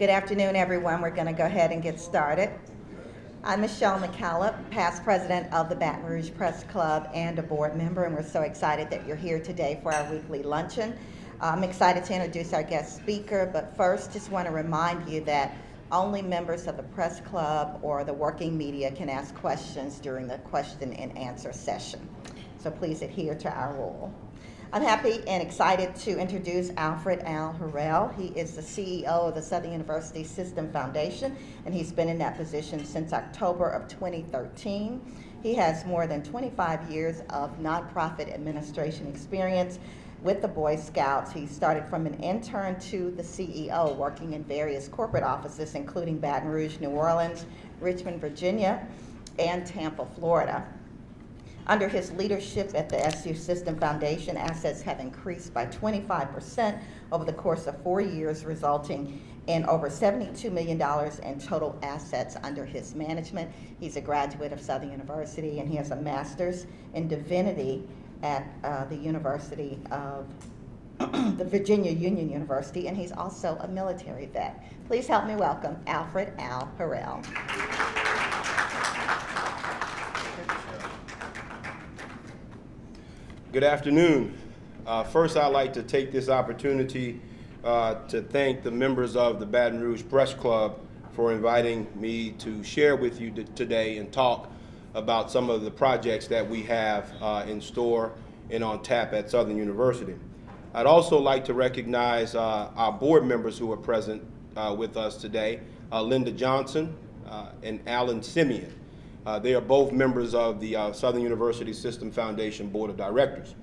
Good afternoon, everyone. We're going to go ahead and get started. I'm Michelle McCallop, past president of the Baton Rouge Press Club and a board member, and we're so excited that you're here today for our weekly luncheon. I'm excited to introduce our guest speaker, but first just want to remind you that only members of the press club or the working media can ask questions during the question and answer session. So please adhere to our rule. I'm happy and excited to introduce Alfred Al Harrell. He is the CEO of the Southern University System Foundation, and he's been in that position since October of 2013. He has more than 25 years of nonprofit administration experience with the Boy Scouts. He started from an intern to the CEO, working in various corporate offices, including Baton Rouge, New Orleans, Richmond, Virginia, and Tampa, Florida. Under his leadership at the SU System Foundation, assets have increased by 25% over the course of 4 years, resulting in over $72 million in total assets under his management. He's a graduate of Southern University, and he has a master's in divinity at the University of the Virginia Union University, and he's also a military vet. Please help me welcome Alfred Al Harrell. Good afternoon. First, I'd like to take this opportunity to thank the members of the Baton Rouge Press Club for inviting me to share with you today and talk about some of the projects that we have in store and on tap at Southern University. I'd also like to recognize our board members who are present with us today, Linda Johnson and Alan Simeon. They are both members of the Southern University System Foundation Board of Directors.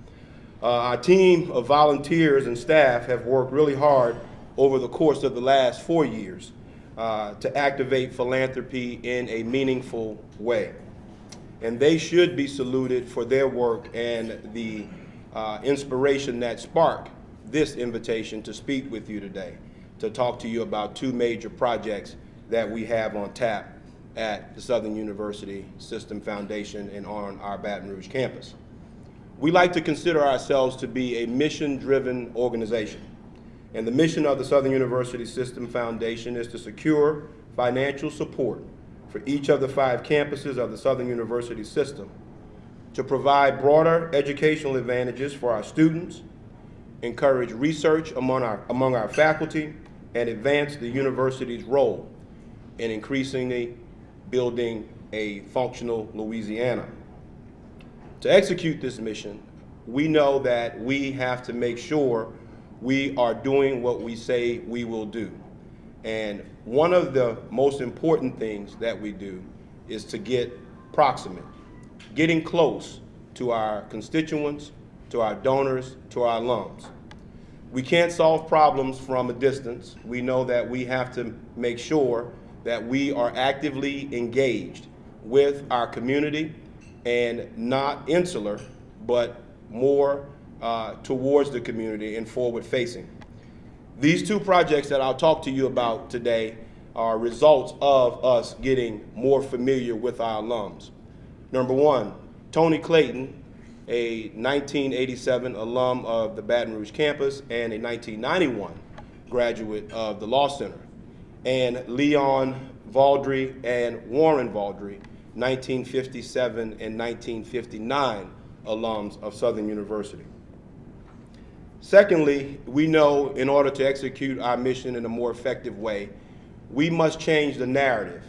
Our team of volunteers and staff have worked really hard over the course of the last 4 years to activate philanthropy in a meaningful way. And they should be saluted for their work and the inspiration that sparked this invitation to speak with you today, to talk to you about two major projects that we have on tap at the Southern University System Foundation and on our Baton Rouge campus. We like to consider ourselves to be a mission-driven organization. And the mission of the Southern University System Foundation is to secure financial support for each of the 5 campuses of the Southern University System, to provide broader educational advantages for our students, encourage research among our faculty, and advance the university's role in increasingly building a functional Louisiana. To execute this mission, we know that we have to make sure we are doing what we say we will do. And one of the most important things that we do is to get proximate, getting close to our constituents, to our donors, to our alums. We can't solve problems from a distance. We know that we have to make sure that we are actively engaged with our community and not insular, but more towards the community and forward-facing. These two projects that I'll talk to you about today are results of us getting more familiar with our alums. Number one, Tony Clayton, a 1987 alum of the Baton Rouge campus and a 1991 graduate of the Law Center, and Leon Vaudrey and Warren Baldry, 1957 and 1959 alums of Southern University. Secondly, we know in order to execute our mission in a more effective way, we must change the narrative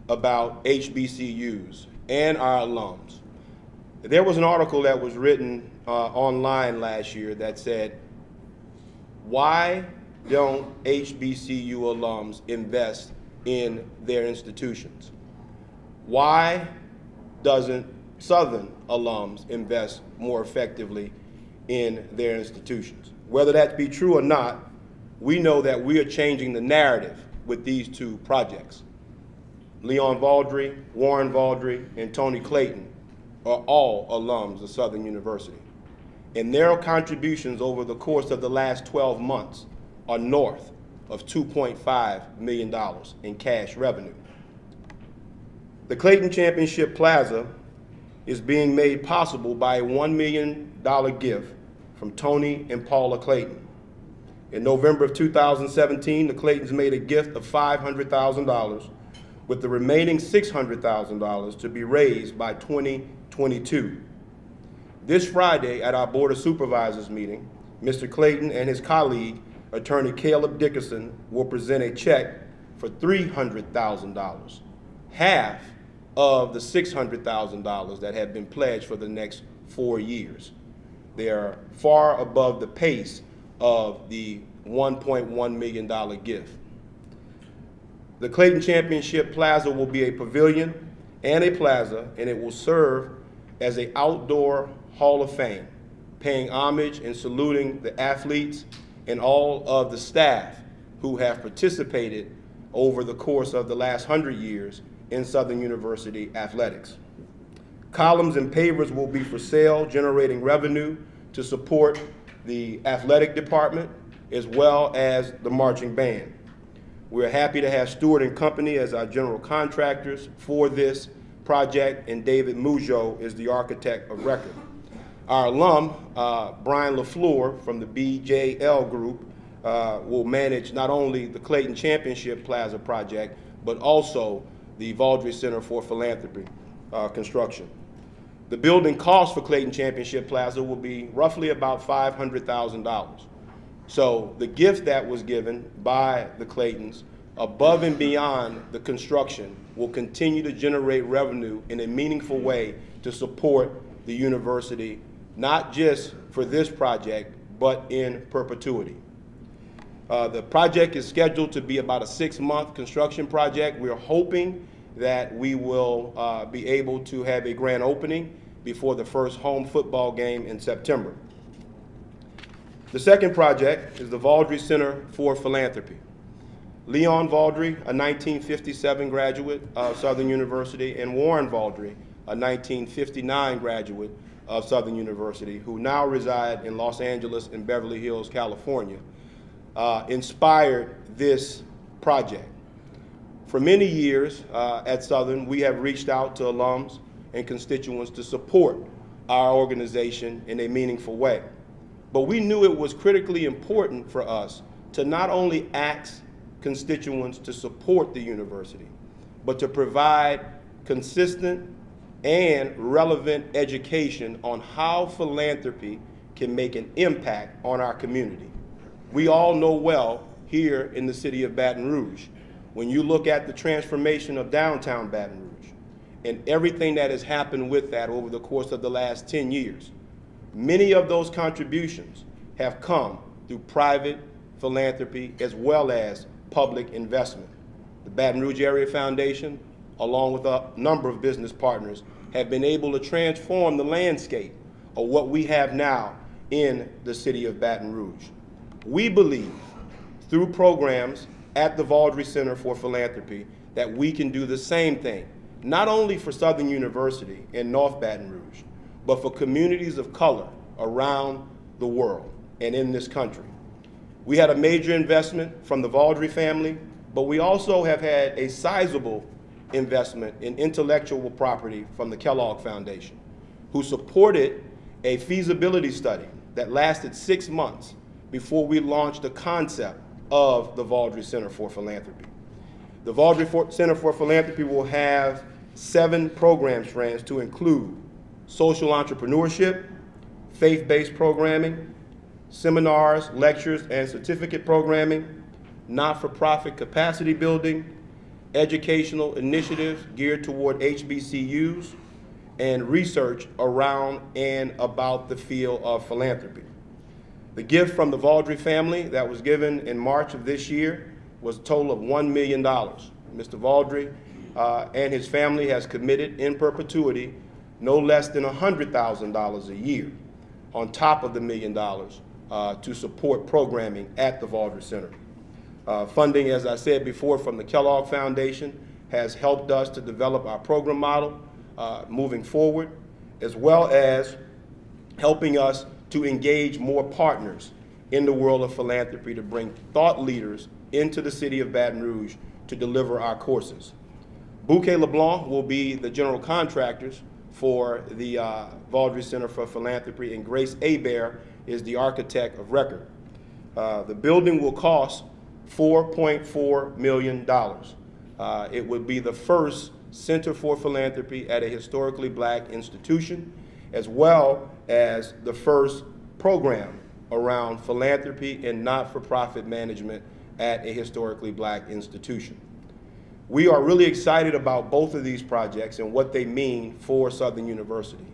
about HBCUs and our alums. There was an article that was written online last year that said, why don't HBCU alums invest in their institutions? Why doesn't Southern alums invest more effectively in their institutions? Whether that be true or not, we know that we are changing the narrative with these two projects. Leon Baldry, Warren Baldry, and Tony Clayton are all alums of Southern University. And their contributions over the course of the last 12 months are north of $2.5 million in cash revenue. The Clayton Championship Plaza is being made possible by a $1 million gift from Tony and Paula Clayton. In November of 2017, the Claytons made a gift of $500,000, with the remaining $600,000 to be raised by 2022. This Friday at our Board of Supervisors meeting, Mr. Clayton and his colleague, Attorney Caleb Dickerson, will present a check for $300,000, half of the $600,000 that have been pledged for the next 4 years. They are far above the pace of the $1.1 million gift. The Clayton Championship Plaza will be a pavilion and a plaza, and it will serve as an outdoor Hall of Fame, paying homage and saluting the athletes and all of the staff who have participated over the course of the last 100 years in Southern University athletics. Columns and pavers will be for sale, generating revenue to support the athletic department as well as the marching band. We're happy to have Stewart and Company as our general contractors for this project, and David Mujo is the architect of record. Our alum, Brian LaFleur from the BJL Group, will manage not only the Clayton Championship Plaza project, but also the Vaudrey Center for Philanthropy construction. The building cost for Clayton Championship Plaza will be roughly about $500,000. So the gift that was given by the Claytons, above and beyond the construction, will continue to generate revenue in a meaningful way to support the university, not just for this project, but in perpetuity. The project is scheduled to be about a 6-month construction project. We're hoping that we will be able to have a grand opening before the first home football game in September. The second project is the Baldry Center for Philanthropy. Leon Baldry, a 1957 graduate of Southern University, and Warren Baldry, a 1959 graduate of Southern University, who now reside in Los Angeles and Beverly Hills, California, inspired this project. For many years at Southern, we have reached out to alums and constituents to support our organization in a meaningful way. But we knew it was critically important for us to not only ask constituents to support the university, but to provide consistent and relevant education on how philanthropy can make an impact on our community. We all know well here in the city of Baton Rouge, when you look at the transformation of downtown Baton Rouge and everything that has happened with that over the course of the last 10 years, many of those contributions have come through private philanthropy as well as public investment. The Baton Rouge Area Foundation, along with a number of business partners, have been able to transform the landscape of what we have now in the city of Baton Rouge. We believe through programs at the Vaudrey Center for Philanthropy that we can do the same thing, not only for Southern University in North Baton Rouge, but for communities of color around the world and in this country. We had a major investment from the Baldry family, but we also have had a sizable investment in intellectual property from the Kellogg Foundation, who supported a feasibility study that lasted 6 months before we launched the concept of the Baldry Center for Philanthropy. The Baldry Center for Philanthropy will have 7 program strands to include social entrepreneurship, faith-based programming, seminars, lectures, and certificate programming, not-for-profit capacity building, educational initiatives geared toward HBCUs, and research around and about the field of philanthropy. The gift from the Vaudrey family that was given in March of this year was a total of $1 million. Mr. Vaudrey and his family has committed in perpetuity no less than $100,000 a year on top of the $1 million to support programming at the Vaudrey Center. Funding, as I said before, from the Kellogg Foundation has helped us to develop our program model moving forward, as well as helping us to engage more partners in the world of philanthropy to bring thought leaders into the city of Baton Rouge to deliver our courses. Bouquet LeBlanc will be the general contractors for the Vaudrey Center for Philanthropy, and Grace Hebert is the architect of record. The building will cost $4.4 million. It would be the first Center for Philanthropy at a historically black institution, as well as the first program around philanthropy and not-for-profit management at a historically black institution. We are really excited about both of these projects and what they mean for Southern University.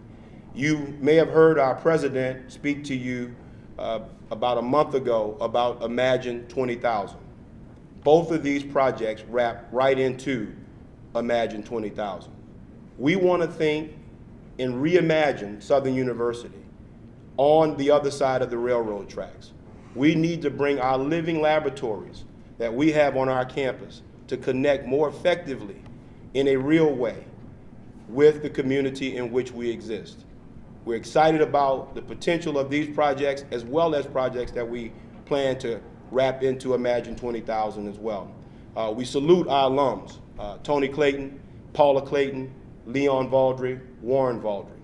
You may have heard our president speak to you about a month ago about Imagine 20,000. Both of these projects wrap right into Imagine 20,000. We want to think and reimagine Southern University on the other side of the railroad tracks. We need to bring our living laboratories that we have on our campus to connect more effectively in a real way with the community in which we exist. We're excited about the potential of these projects as well as projects that we plan to wrap into Imagine 20,000 as well. We salute our alums, Tony Clayton, Paula Clayton, Leon Baldry, Warren Vaudrey.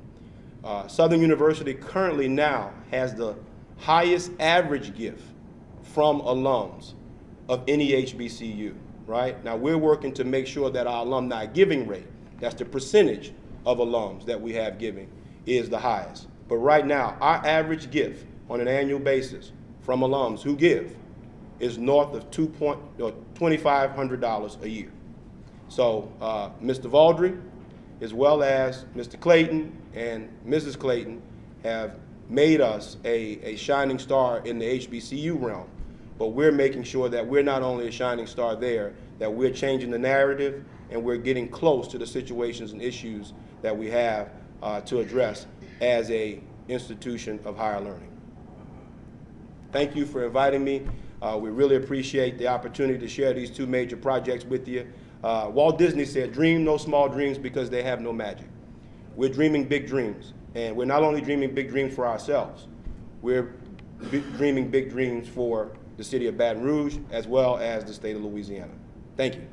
Southern University currently now has the highest average gift from alums of any HBCU, right? Now we're working to make sure that our alumni giving rate, that's the percentage of alums that we have giving, is the highest. But right now, our average gift on an annual basis from alums who give is north of $2,500 a year. So Mr. Vaudrey, as well as Mr. Clayton and Mrs. Clayton, have made us a shining star in the HBCU realm. But we're making sure that we're not only a shining star there, that we're changing the narrative and we're getting close to the situations and issues that we have to address as a institution of higher learning. Thank you for inviting me. We really appreciate the opportunity to share these two major projects with you. Walt Disney said, "Dream no small dreams because they have no magic." We're dreaming big dreams, and we're not only dreaming big dreams for ourselves, we're dreaming big dreams for the city of Baton Rouge as well as the state of Louisiana. Thank you.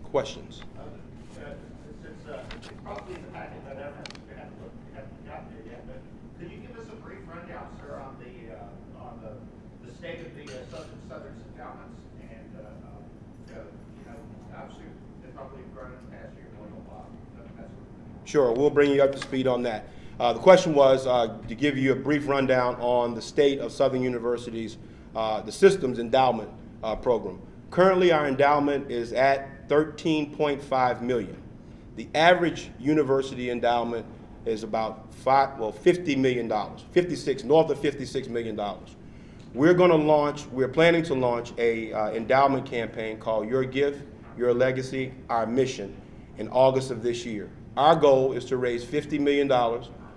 Questions? Since it's probably in the packet, but I haven't gotten it yet, but could you give us a brief rundown, sir, on the state of the Southern endowments? And obviously they've probably grown in the past year more than a lot. Sure, we'll bring you up to speed on that. The question was to give you a brief rundown on the state of Southern University's the systems endowment program. Currently, our endowment is at $13.5 million. The average university endowment is about $50 million, north of $56 million. We're planning to launch a endowment campaign called Your Gift, Your Legacy, Our Mission in August of this year. Our goal is to raise $50 million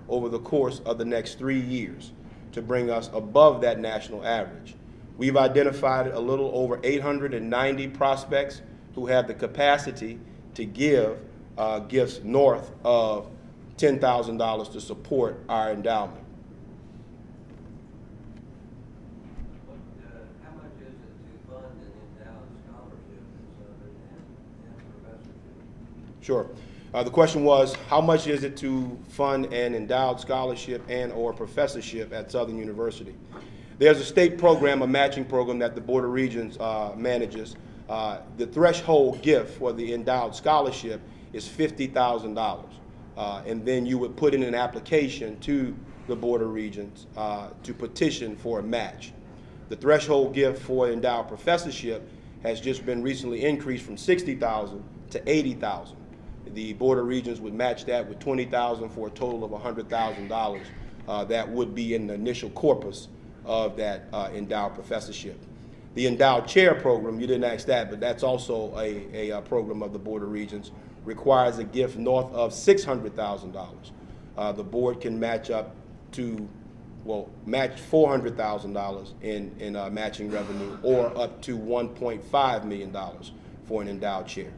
over the course of the next 3 years to bring us above that national average. We've identified a little over 890 prospects who have the capacity to give gifts north of $10,000 to support our endowment. How much is it to fund an endowed scholarship and professorship? Sure. The question was, how much is it to fund an endowed scholarship and or professorship at Southern University? There's a state program, a matching program that the Board of Regents manages. The threshold gift for the endowed scholarship is $50,000. And then you would put in an application to the Board of Regents to petition for a match. The threshold gift for endowed professorship has just been recently increased from $60,000 to $80,000. The Board of Regents would match that with $20,000 for a total of $100,000 that would be in the initial corpus of that endowed professorship. The endowed chair program, you didn't ask that, but that's also a program of the Board of Regents, requires a gift north of $600,000. The board can match up to, match $400,000 in matching revenue or up to $1.5 million for an endowed chair.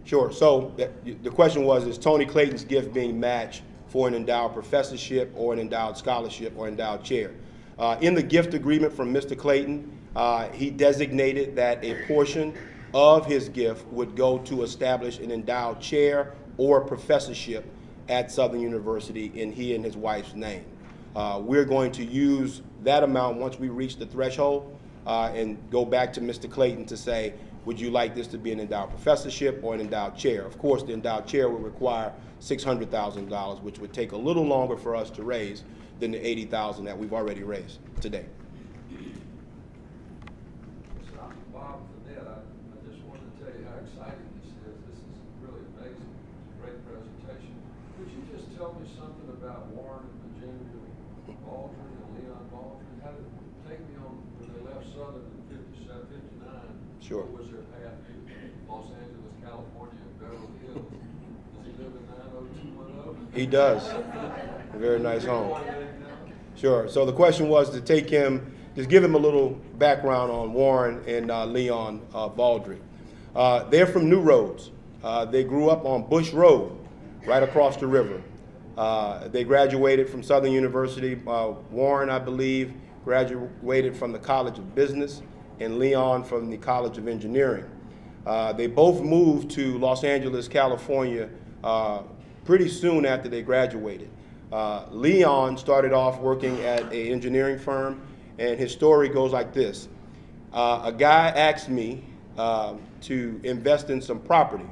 Sure. So the question was, is Tony Clayton's gift being matched for an endowed professorship or an endowed scholarship or endowed chair? In the gift agreement from Mr. Clayton, He designated that a portion of his gift would go to establish an endowed chair or professorship at Southern University in he and his wife's name. We're going to use that amount once we reach the threshold and go back to Mr. Clayton to say, would you like this to be an endowed professorship or an endowed chair? Of course, the endowed chair would require $600,000, which would take a little longer for us to raise than the $80,000 that we've already raised today. So I'm Bob Vanette. I just wanted to tell you how exciting this is. This is really amazing. It's a great presentation. Could you just tell me something about Warren and Virginia Baldry and Leon Baldry? How did it take me on when they left Southern in 57, 59? Sure. What was their path to Los Angeles, California, and Beverly Hills? Does he live in 90210? He does. A very nice home. Sure. So the question was to take him, just give him a little background on Warren and Leon Baldry. They're from New Roads. They grew up on Bush Road, right across the river. They graduated from Southern University. Warren, I believe, graduated from the College of Business, and Leon from the College of Engineering. They both moved to Los Angeles, California, pretty soon after they graduated. Leon started off working at an engineering firm, and his story goes like this. A guy asked me to invest in some property,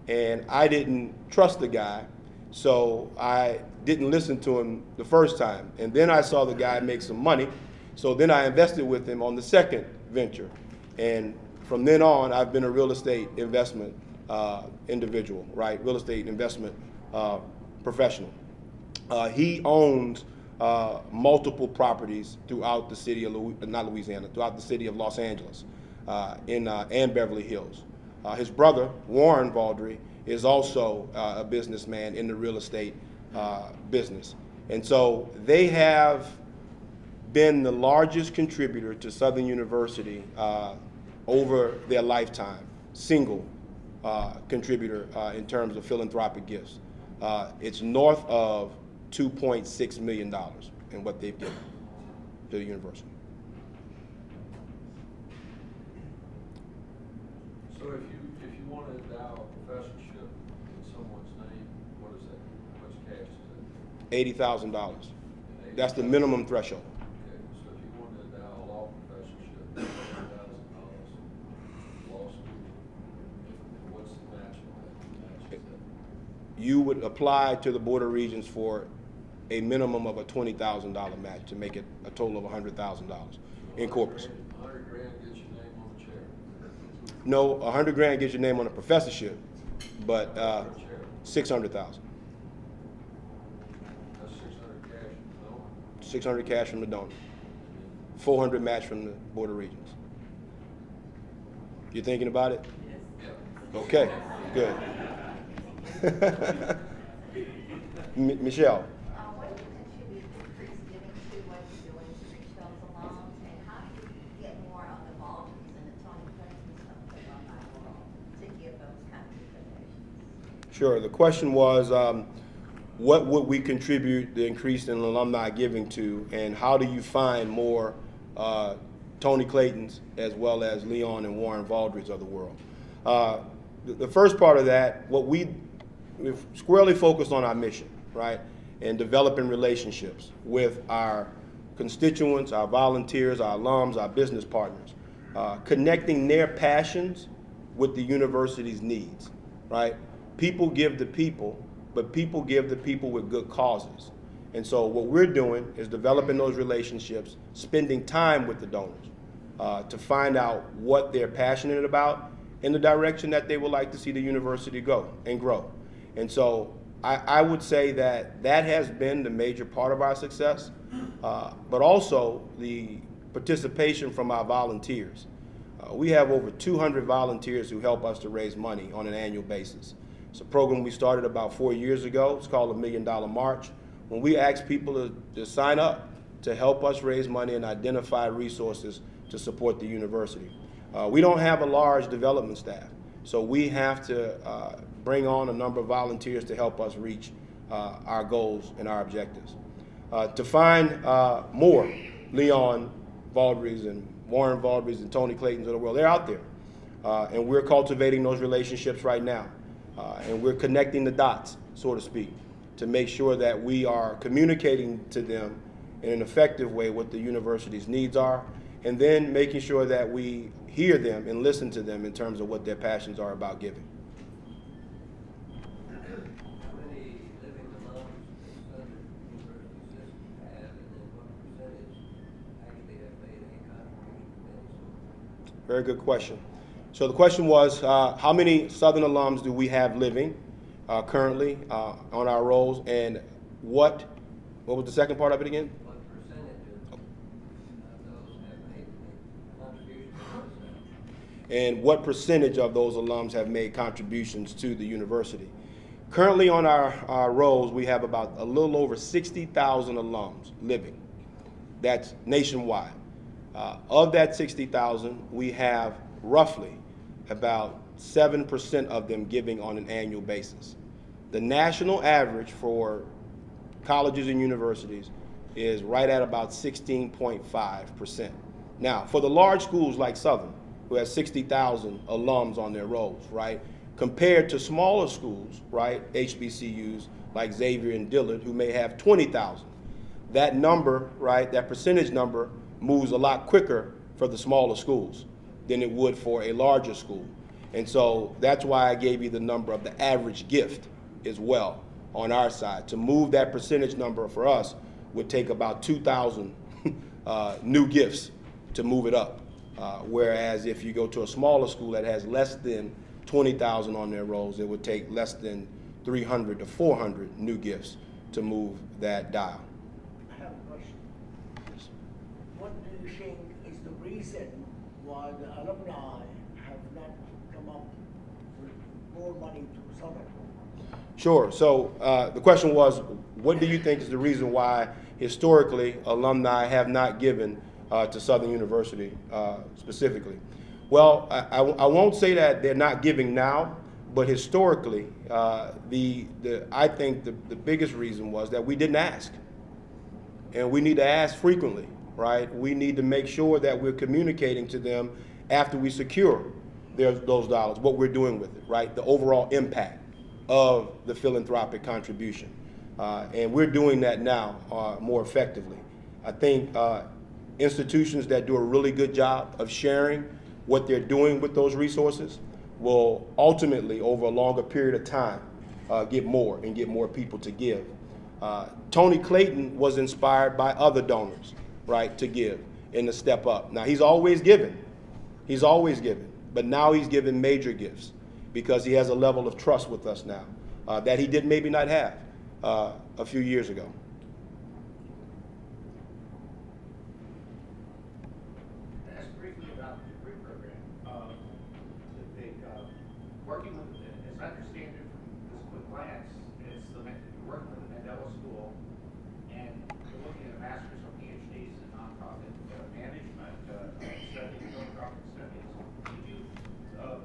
and I didn't trust the guy, so I didn't listen to him the first time. And then I saw the guy make some money, so then I invested with him on the second venture. And from then on, I've been a real estate investment individual, right? Real estate investment professional. He owns multiple properties throughout the city of throughout the city of Los Angeles and Beverly Hills. His brother, Warren Baldry, is also a businessman in the real estate business. And so they have been the largest contributor to Southern University over their lifetime, single contributor in terms of philanthropic gifts. It's north of $2.6 million in what they've given to the university. So if you want to endow a professorship in someone's name, what is that? How much cash is that? $80,000. That's the minimum threshold. Okay, so if you want to endow a law professorship, $100,000, law school, what's the match on that? You would apply to the Board of Regents for a minimum of a $20,000 match to make it a total of $100,000 in corpus. 100 grand gets your name on the chair. No, 100 grand gets your name on a professorship, but 600,000. That's 600 cash, no? 600 cash from the donor. 400 match from the Board of Regents. You thinking about it? Yeah. Okay, good. Michelle. What do you contribute to increased giving to what you're doing to reach those alums, and how do you get more of the Baldrys and the Tony Clays of the alumni world to give those kind of donations? Sure. The question was, what would we contribute the increase in alumni giving to, and how do you find more Tony Claytons as well as Leon and Warren Baldrys of the world? The first part of that, we've squarely focused on our mission, right, and developing relationships with our constituents, our volunteers, our alums, our business partners, connecting their passions with the university's needs, right? People give to people, but people give to people with good causes. And so what we're doing is developing those relationships, spending time with the donors to find out what they're passionate about in the direction that they would like to see the university go and grow. And so I would say that that has been the major part of our success, but also the participation from our volunteers. We have over 200 volunteers who help us to raise money on an annual basis. It's a program we started about 4 years ago. It's called the $1 Million March, when we ask people to sign up to help us raise money and identify resources to support the university. We don't have a large development staff, so we have to bring on a number of volunteers to help us reach our goals and our objectives. To find more Leon Baldrys and Warren Baldrys and Tony Claytons of the world. They're out there. And we're cultivating those relationships right now. And we're connecting the dots, so to speak, to make sure that we are communicating to them in an effective way what the university's needs are, and then making sure that we hear them and listen to them in terms of what their passions are about giving. How many living alums does Southern University system have, and then what percentage actually have made a contribution to Minnesota? Very good question. So the question was, how many Southern alums do we have living currently on our rolls, and what was the second part of it again? What percentage of those have made a contribution to Minnesota? And what percentage of those alums have made contributions to the university? Currently on our rolls, we have about a little over 60,000 alums living. That's nationwide. Of that 60,000, we have roughly about 7% of them giving on an annual basis. The national average for colleges and universities is right at about 16.5%. Now, for the large schools like Southern, who has 60,000 alums on their rolls, right, compared to smaller schools, right, HBCUs like Xavier and Dillard, who may have 20,000, that number, right, that percentage number moves a lot quicker for the smaller schools than it would for a larger school. And so that's why I gave you the number of the average gift as well on our side. To move that percentage number for us would take about 2,000 new gifts to move it up. Whereas if you go to a smaller school that has less than 20,000 on their rolls, it would take less than 300 to 400 new gifts to move that dial. I have a question. What do you think is the reason why the alumni have not come up with more money to Southern? Sure. So the question was, what do you think is the reason why historically alumni have not given to Southern University specifically? Well, I won't say that they're not giving now, but historically, I think the biggest reason was that we didn't ask. And we need to ask frequently, right? We need to make sure that we're communicating to them after we secure those dollars, what we're doing with it, right? The overall impact of the philanthropic contribution. And we're doing that now more effectively. I think institutions that do a really good job of sharing what they're doing with those resources will ultimately, over a longer period of time, get more and get more people to give. Tony Clayton was inspired by other donors, right, to give and to step up. Now, he's always given, but now he's given major gifts because he has a level of trust with us now that he did maybe not have a few years ago. Ask briefly about the degree program. Working with, as I understand it from this quick glance, it's you're working with the Mandela School, and you're looking at a master's or PhDs in nonprofit management studies, philanthropic studies. Could you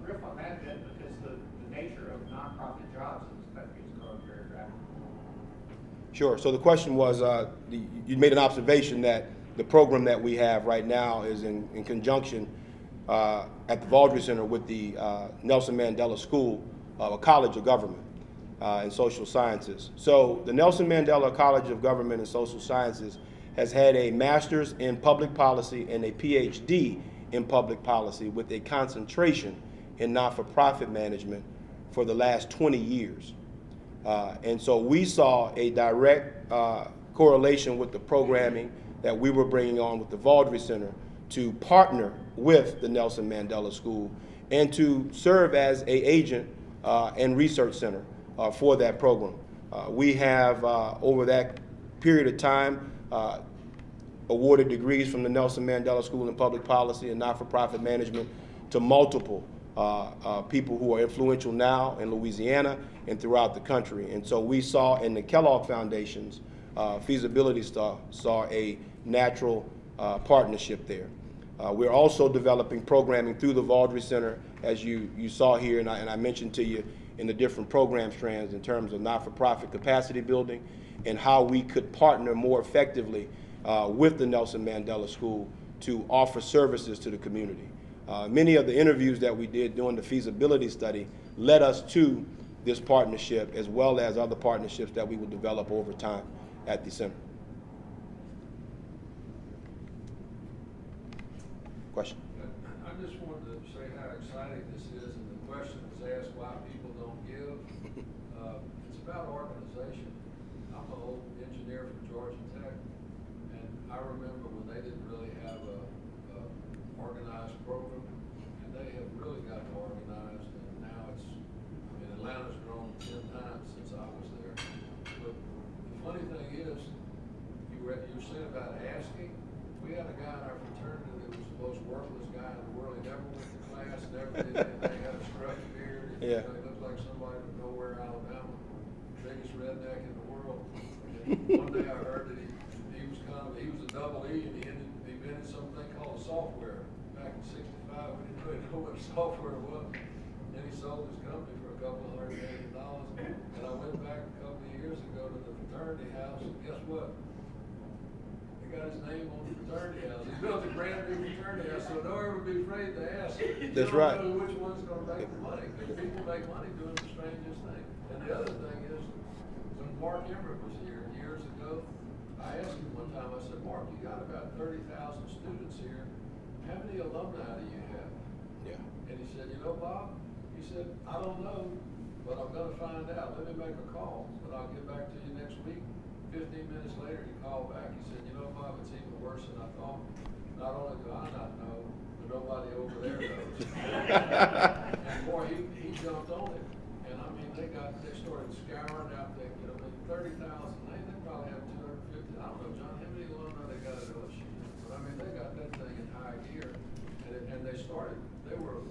riff on that a bit, because the nature of nonprofit jobs in this country is growing very rapidly. Sure. So the question was, you made an observation that the program that we have right now is in conjunction at the Vaudrey Center with the Nelson Mandela School, a College of Government and Social Sciences. So the Nelson Mandela College of Government and Social Sciences has had a master's in public policy and a PhD in public policy with a concentration in not-for-profit management for the last 20 years. And so we saw a direct correlation with the programming that we were bringing on with the Vaudrey Center to partner with the Nelson Mandela School and to serve as an agent and research center for that program. We have, over that period of time, awarded degrees from the Nelson Mandela School in Public Policy and Not-for-Profit Management to multiple people who are influential now in Louisiana and throughout the country. And so we saw in the Kellogg Foundation's feasibility saw a natural partnership there. We're also developing programming through the Vaudrey Center, as you saw here, and I mentioned to you in the different program strands in terms of not-for-profit capacity building and how we could partner more effectively with the Nelson Mandela School to offer services to the community. Many of the interviews that we did during the feasibility study led us to this partnership, as well as other partnerships that we will develop over time at the center. Question? I just wanted to say how exciting this is, and the question was asked why people don't give. It's about organization. I'm an old engineer from Georgia Tech, and I remember when they didn't really have a organized program, and they have really gotten organized, and now it's, I mean, Atlanta's grown 10 times since I was there. But the funny thing is, you were saying about asking. We had a guy in our fraternity that was the most worthless guy in the world. He never went to class, never did anything, had a scruffy beard. Yeah. He looked like somebody from nowhere, Alabama, biggest redneck in the world. And one day I heard that he was a double E, and he invented something called software. Back in '65, we didn't really know what software was. Then he sold his company for a couple $100 million. And I went back a couple of years ago to the fraternity house, and guess what? He got his name on the fraternity house. He built a brand new fraternity house, so don't ever be afraid to ask. That's right. You don't know which one's going to make the money, because people make money doing the strangest thing. And the other thing is, when Mark Emmert was here years ago, I asked him one time, I said, Mark, you got about 30,000 students here. How many alumni do you have? Yeah. And he said, you know, Bob, he said, I don't know, but I'm going to find out. Let me make a call, but I'll get back to you next week. 15 minutes later, he called back. He said, you know, Bob, it's even worse than I thought. Not only do I not know, but nobody over there knows. And boy, he jumped on it. And I mean, they started scouring out there, 30,000. They probably have 250. I don't know, John, how many alumni they got at LSU? But I mean, they got that thing in high gear. And they started, they were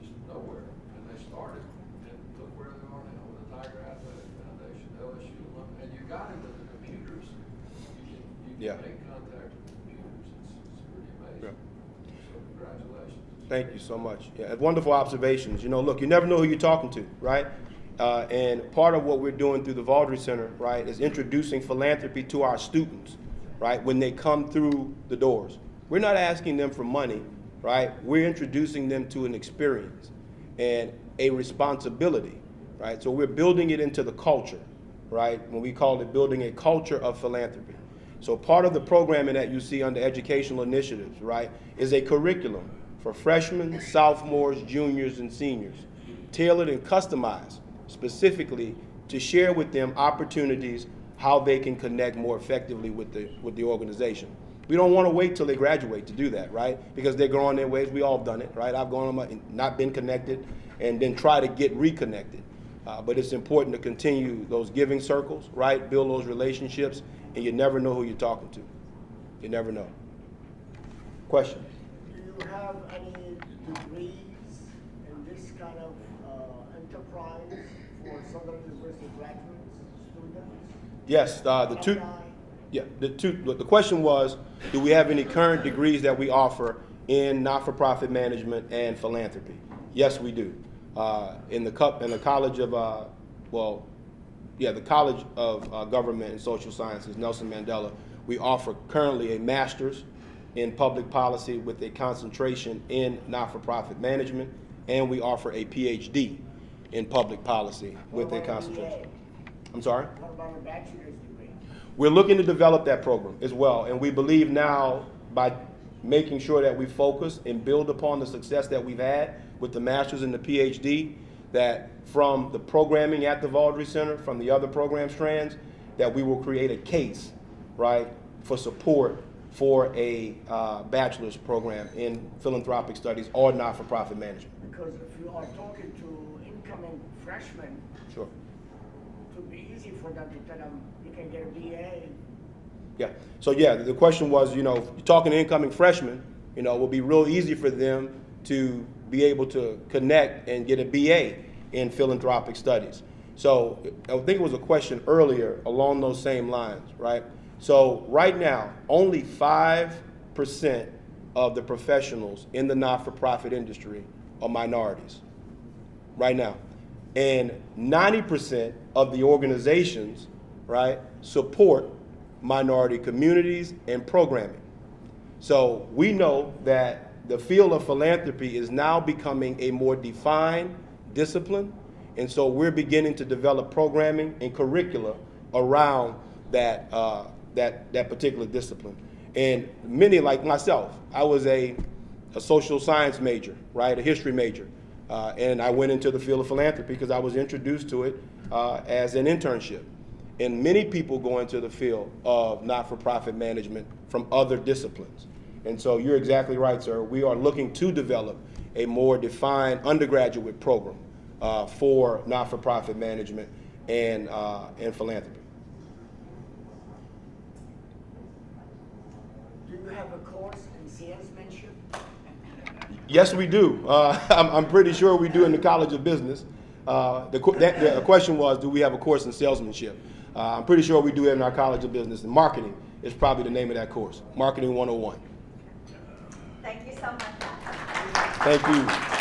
just nowhere. And they started, and look where they are now with the Tiger Athletic Foundation, LSU alumni. And you got into the computers. You can Yeah. make contact with computers. It's pretty amazing. Yeah. So congratulations. Thank you so much. Yeah, wonderful observations. Look, you never know who you're talking to, right? And part of what we're doing through the Baldry Center, right, is introducing philanthropy to our students, right, when they come through the doors. We're not asking them for money, right? We're introducing them to an experience and a responsibility, right? So we're building it into the culture, right, when we call it building a culture of philanthropy. So part of the programming that you see under educational initiatives, right, is a curriculum for freshmen, sophomores, juniors, and seniors, tailored and customized specifically to share with them opportunities, how they can connect more effectively with the organization. We don't want to wait till they graduate to do that, right? Because they're going their ways. We all done it, right? I've gone and not been connected and then try to get reconnected. But it's important to continue those giving circles, right? Build those relationships, and you never know who you're talking to. You never know. Question? Do you have any degrees in this kind of enterprise for Southern University graduates, students? Yes, the question was, do we have any current degrees that we offer in not-for-profit management and philanthropy? Yes, we do. In the College of, the College of Government and Social Sciences, Nelson Mandela, we offer currently a master's in public policy with a concentration in not-for-profit management, and we offer a PhD in public policy with a concentration. I'm sorry? What about a bachelor's degree? We're looking to develop that program as well, and we believe now by making sure that we focus and build upon the success that we've had with the master's and the PhD, that from the programming at the Vaudrey Center, from the other program strands, that we will create a case, right, for support for a bachelor's program in philanthropic studies or not-for-profit management. Because if you are talking to incoming freshmen, Sure. it would be easy for them to tell them you can get a BA. Yeah. So yeah, the question was, you're talking to incoming freshmen, it will be real easy for them to be able to connect and get a BA in philanthropic studies. So I think it was a question earlier along those same lines, right? So right now, only 5% of the professionals in the not-for-profit industry are minorities, right now. And 90% of the organizations, right, support minority communities and programming. So we know that the field of philanthropy is now becoming a more defined discipline, and so we're beginning to develop programming and curricula around that that particular discipline. And many, like myself, I was a social science major, right, a history major, and I went into the field of philanthropy because I was introduced to it as an internship. And many people go into the field of not-for-profit management from other disciplines. And so you're exactly right, sir. We are looking to develop a more defined undergraduate program for not-for-profit management and philanthropy. Do you have a course in salesmanship? Yes, we do. I'm pretty sure we do in the College of Business. The question was, do we have a course in salesmanship? I'm pretty sure we do it in our College of Business. And marketing is probably the name of that course, Marketing 101. Thank you so much. Thank you.